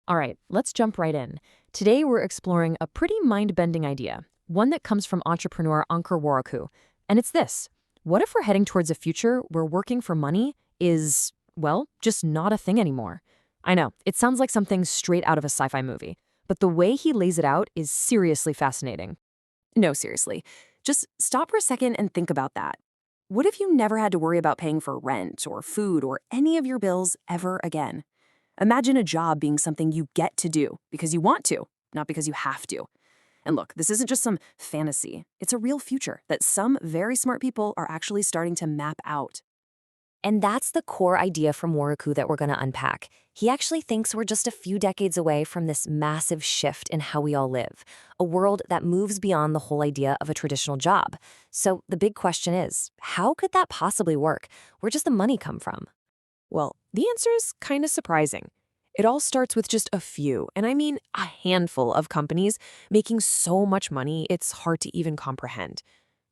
All right, let's jump right in. Today we're exploring a pretty mind-bending idea, one that comes from entrepreneur Ankur Warikoo. And it's this. What if we're heading towards a future where working for money is, well, just not a thing anymore? I know, it sounds like something straight out of a sci-fi movie, but the way he lays it out is seriously fascinating. No, seriously. Just stop for a second and think about that. What if you never had to worry about paying for rent or food or any of your bills ever again? Imagine a job being something you get to do because you want to, not because you have to. And look, this isn't just some fantasy. It's a real future that some very smart people are actually starting to map out. And that's the core idea from Warikoo that we're going to unpack. He actually thinks we're just a few decades away from this massive shift in how we all live, a world that moves beyond the whole idea of a traditional job. So the big question is, how could that possibly work? Where does the money come from? Well, the answer is kind of surprising. It all starts with just a few, and I mean a handful of companies making so much money it's hard to even comprehend.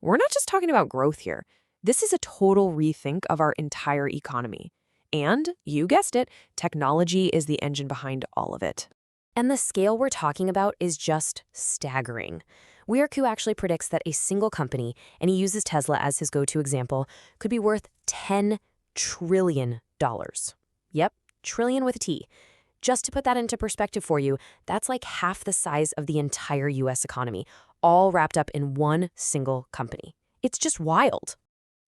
We're not just talking about growth here. This is a total rethink of our entire economy. And, you guessed it, technology is the engine behind all of it. And the scale we're talking about is just staggering. Warikoo actually predicts that a single company, and he uses Tesla as his go-to example, could be worth $10 trillion. Yep, trillion with a T. Just to put that into perspective for you, that's like half the size of the entire US economy, all wrapped up in one single company. It's just wild.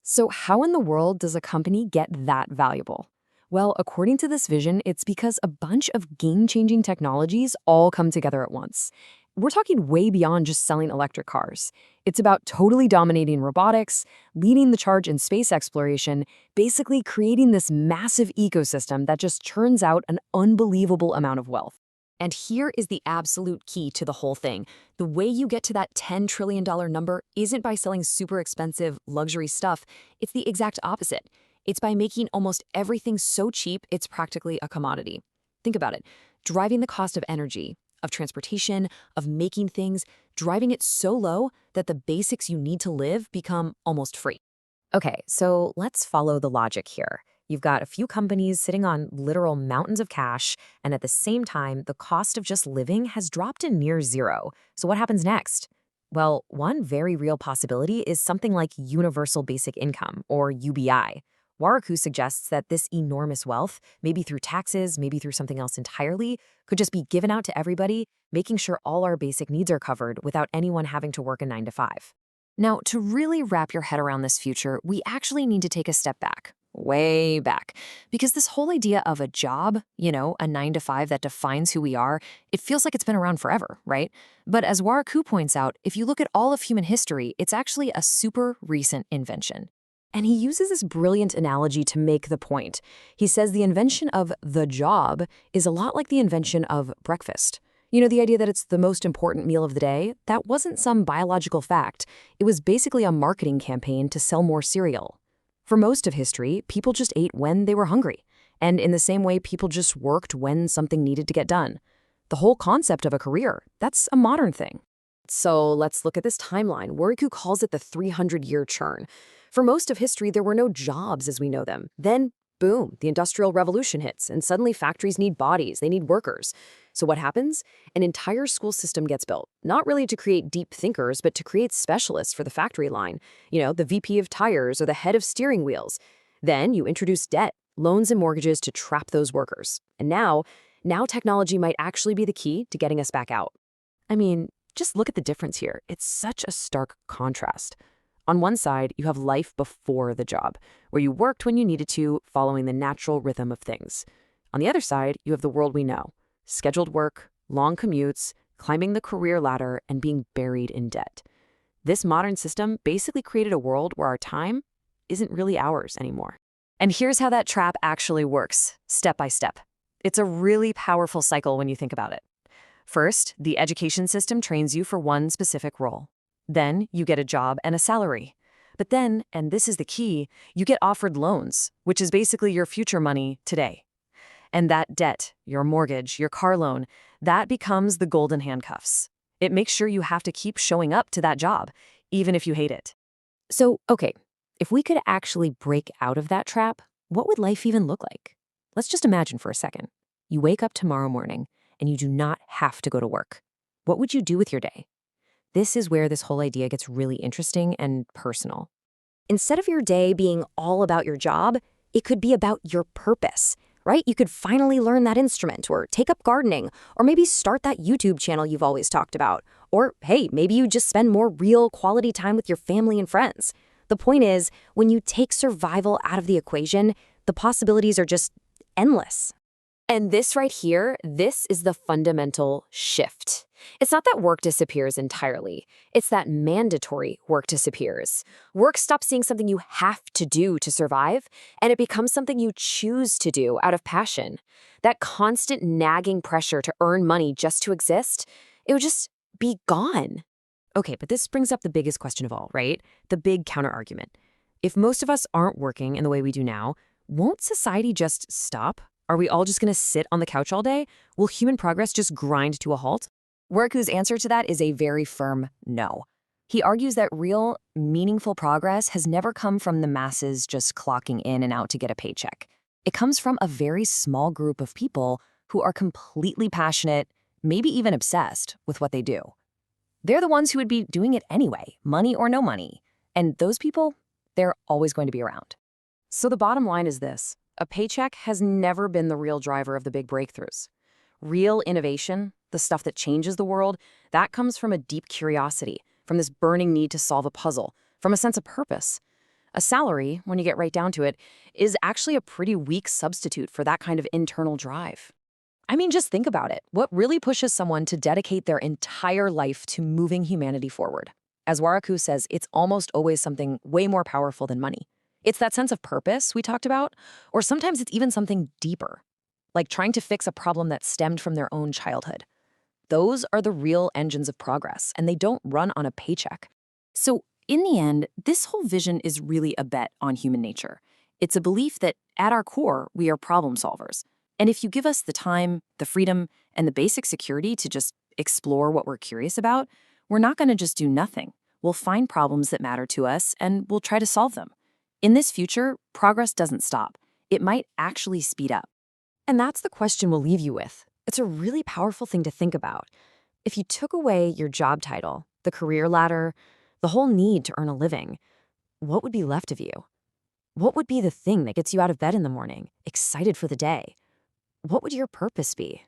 So how in the world does a company get that valuable? Well, according to this vision, it's because a bunch of game-changing technologies all come together at once. We're talking way beyond just selling electric cars. It's about totally dominating robotics, leading the charge in space exploration, basically creating this massive ecosystem that just churns out an unbelievable amount of wealth. And here is the absolute key to the whole thing. The way you get to that $10 trillion number isn't by selling super expensive luxury stuff. It's the exact opposite. It's by making almost everything so cheap it's practically a commodity. Think about it. Driving the cost of energy, of transportation, of making things, driving it so low that the basics you need to live become almost free. Okay, so let's follow the logic here. You've got a few companies sitting on literal mountains of cash, and at the same time, the cost of just living has dropped to near zero. So what happens next? Well, one very real possibility is something like universal basic income, or UBI. Warikoo suggests that this enormous wealth, maybe through taxes, maybe through something else entirely, could just be given out to everybody, making sure all our basic needs are covered without anyone having to work a 9 to 5. Now, to really wrap your head around this future, we actually need to take a step back, way back, because this whole idea of a job, a 9 to 5 that defines who we are, it feels like it's been around forever, right? But as Warikoo points out, if you look at all of human history, it's actually a super recent invention. And he uses this brilliant analogy to make the point. He says the invention of the job is a lot like the invention of breakfast. The idea that it's the most important meal of the day, that wasn't some biological fact. It was basically a marketing campaign to sell more cereal. For most of history, people just ate when they were hungry. And in the same way, people just worked when something needed to get done. The whole concept of a career, that's a modern thing. So let's look at this timeline. Warikoo calls it the 300-year churn. For most of history, there were no jobs as we know them. Then, boom, the Industrial Revolution hits, and suddenly factories need bodies, they need workers. So what happens? An entire school system gets built, not really to create deep thinkers, but to create specialists for the factory line. The VP of tires or the head of steering wheels. Then you introduce debt, loans and mortgages to trap those workers. And now technology might actually be the key to getting us back out. I mean, just look at the difference here. It's such a stark contrast. On one side, you have life before the job, where you worked when you needed to, following the natural rhythm of things. On the other side, you have the world we know. Scheduled work, long commutes, climbing the career ladder, and being buried in debt. This modern system basically created a world where our time isn't really ours anymore. And here's how that trap actually works, step by step. It's a really powerful cycle when you think about it. First, the education system trains you for one specific role. Then you get a job and a salary. But then, and this is the key, you get offered loans, which is basically your future money today. And that debt, your mortgage, your car loan, that becomes the golden handcuffs. It makes sure you have to keep showing up to that job, even if you hate it. So, okay, if we could actually break out of that trap, what would life even look like? Let's just imagine for a second. You wake up tomorrow morning, and you do not have to go to work. What would you do with your day? This is where this whole idea gets really interesting and personal. Instead of your day being all about your job, it could be about your purpose, right? You could finally learn that instrument or take up gardening or maybe start that YouTube channel you've always talked about. Or hey, maybe you just spend more real quality time with your family and friends. The point is, when you take survival out of the equation, the possibilities are just endless. And this right here, this is the fundamental shift. It's not that work disappears entirely. It's that mandatory work disappears. Work stops being something you have to do to survive, and it becomes something you choose to do out of passion. That constant nagging pressure to earn money just to exist, it would just be gone. Okay, but this brings up the biggest question of all, right? The big counterargument. If most of us aren't working in the way we do now, won't society just stop? Are we all just going to sit on the couch all day? Will human progress just grind to a halt? Worku's answer to that is a very firm no. He argues that real, meaningful progress has never come from the masses just clocking in and out to get a paycheck. It comes from a very small group of people who are completely passionate, maybe even obsessed with what they do. They're the ones who would be doing it anyway, money or no money. And those people, they're always going to be around. So the bottom line is this. A paycheck has never been the real driver of the big breakthroughs. Real innovation, the stuff that changes the world, that comes from a deep curiosity, from this burning need to solve a puzzle, from a sense of purpose. A salary, when you get right down to it, is actually a pretty weak substitute for that kind of internal drive. I mean, just think about it. What really pushes someone to dedicate their entire life to moving humanity forward? As Waraku says, it's almost always something way more powerful than money. It's that sense of purpose we talked about, or sometimes it's even something deeper, like trying to fix a problem that stemmed from their own childhood. Those are the real engines of progress, and they don't run on a paycheck. So, in the end, this whole vision is really a bet on human nature. It's a belief that, at our core, we are problem solvers. And if you give us the time, the freedom, and the basic security to just explore what we're curious about, we're not going to just do nothing. We'll find problems that matter to us, and we'll try to solve them. In this future, progress doesn't stop. It might actually speed up. And that's the question we'll leave you with. It's a really powerful thing to think about. If you took away your job title, the career ladder, the whole need to earn a living, what would be left of you? What would be the thing that gets you out of bed in the morning, excited for the day? What would your purpose be?